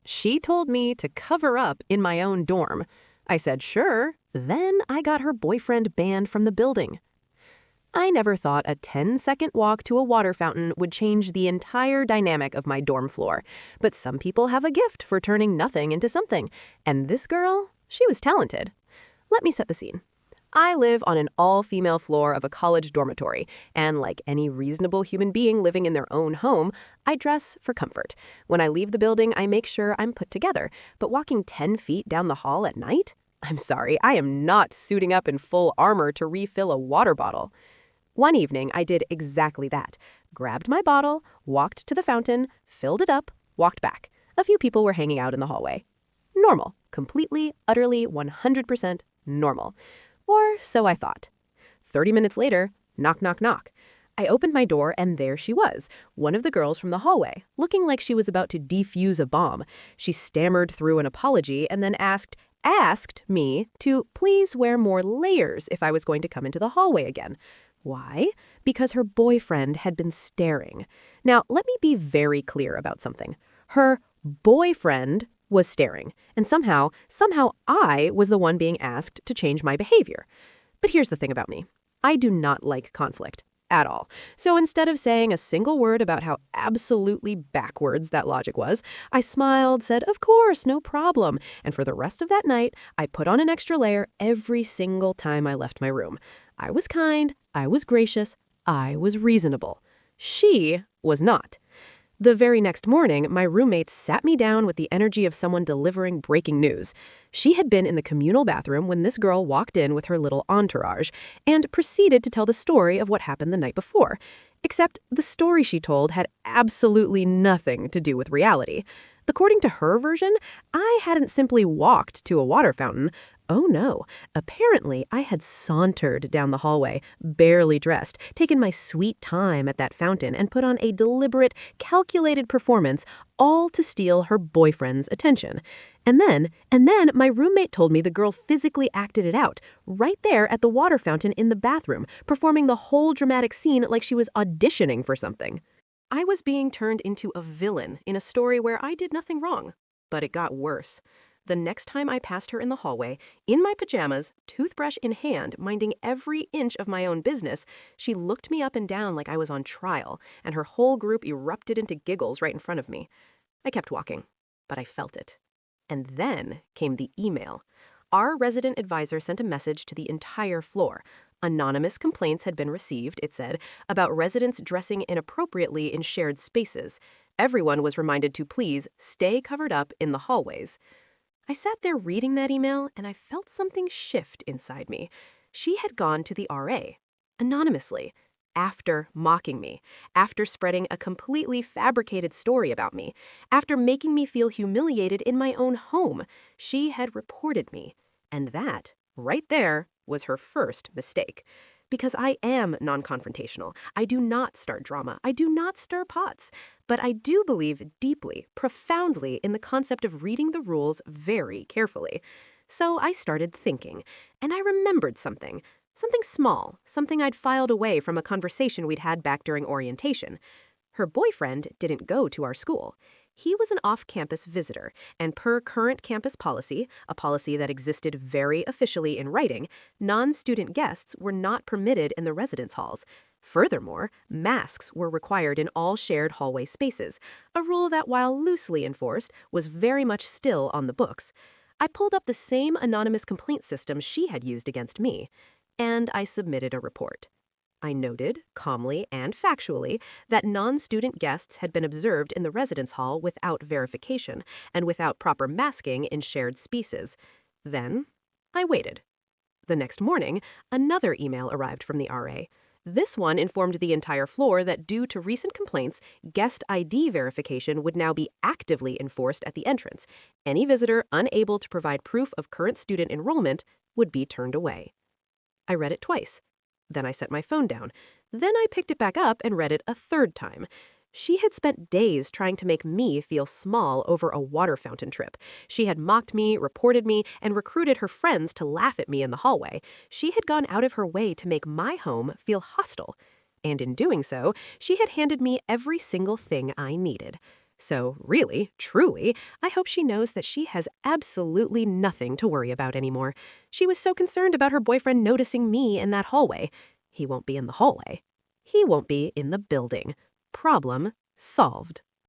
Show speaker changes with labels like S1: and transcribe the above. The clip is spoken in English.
S1: She told me to cover up in my own dorm. I said sure, then I got her boyfriend banned from the building. I never thought a 10-second walk to a water fountain would change the entire dynamic of my dorm floor. But some people have a gift for turning nothing into something. And this girl, she was talented. Let me set the scene. I live on an all-female floor of a college dormitory, and like any reasonable human being living in their own home, I dress for comfort. When I leave the building, I make sure I'm put together. But walking 10 feet down the hall at night? I'm sorry, I am not suiting up in full armor to refill a water bottle. One evening, I did exactly that. Grabbed my bottle, walked to the fountain, filled it up, walked back. A few people were hanging out in the hallway. Normal. Completely, utterly, 100% normal. Or so I thought. 30 minutes later, knock, knock, knock. I opened my door and there she was, one of the girls from the hallway, looking like she was about to defuse a bomb. She stammered through an apology and then asked me to please wear more layers if I was going to come into the hallway again. Why? Because her boyfriend had been staring. Now, let me be very clear about something. Her boyfriend was staring, and somehow I was the one being asked to change my behavior. But here's the thing about me. I do not like conflict at all. So instead of saying a single word about how absolutely backwards that logic was, I smiled, said, of course, no problem. And for the rest of that night, I put on an extra layer every single time I left my room. I was kind, I was gracious, I was reasonable. She was not. The very next morning, my roommate sat me down with the energy of someone delivering breaking news. She had been in the communal bathroom when this girl walked in with her little entourage and proceeded to tell the story of what happened the night before. Except the story she told had absolutely nothing to do with reality. According to her version, I hadn't simply walked to a water fountain. Oh no, apparently I had sauntered down the hallway, barely dressed, taken my sweet time at that fountain and put on a deliberate, calculated performance, all to steal her boyfriend's attention. And then my roommate told me the girl physically acted it out, right there at the water fountain in the bathroom, performing the whole dramatic scene like she was auditioning for something. I was being turned into a villain in a story where I did nothing wrong. But it got worse. The next time I passed her in the hallway, in my pajamas, toothbrush in hand, minding every inch of my own business, she looked me up and down like I was on trial, and her whole group erupted into giggles right in front of me. I kept walking, but I felt it. And then came the email. Our resident advisor sent a message to the entire floor. Anonymous complaints had been received, it said, about residents dressing inappropriately in shared spaces. Everyone was reminded to please stay covered up in the hallways. I sat there reading that email, and I felt something shift inside me. She had gone to the RA, anonymously, after mocking me, after spreading a completely fabricated story about me, after making me feel humiliated in my own home. She had reported me, and that, right there, was her first mistake. Because I am non-confrontational. I do not start drama. I do not stir pots. But I do believe deeply, profoundly in the concept of reading the rules very carefully. So I started thinking, and I remembered something small, something I'd filed away from a conversation we'd had back during orientation. Her boyfriend didn't go to our school. He was an off-campus visitor, and per current campus policy, a policy that existed very officially in writing, non-student guests were not permitted in the residence halls. Furthermore, masks were required in all shared hallway spaces, a rule that, while loosely enforced, was very much still on the books. I pulled up the same anonymous complaint system she had used against me, and I submitted a report. I noted, calmly and factually, that non-student guests had been observed in the residence hall without verification and without proper masking in shared spaces. Then, I waited. The next morning, another email arrived from the RA. This one informed the entire floor that due to recent complaints, guest ID verification would now be actively enforced at the entrance. Any visitor unable to provide proof of current student enrollment would be turned away. I read it twice. Then I set my phone down. Then I picked it back up and read it a third time. She had spent days trying to make me feel small over a water fountain trip. She had mocked me, reported me, and recruited her friends to laugh at me in the hallway. She had gone out of her way to make my home feel hostile. And in doing so, she had handed me every single thing I needed. So really, truly, I hope she knows that she has absolutely nothing to worry about anymore. She was so concerned about her boyfriend noticing me in that hallway. He won't be in the hallway. He won't be in the building. Problem solved.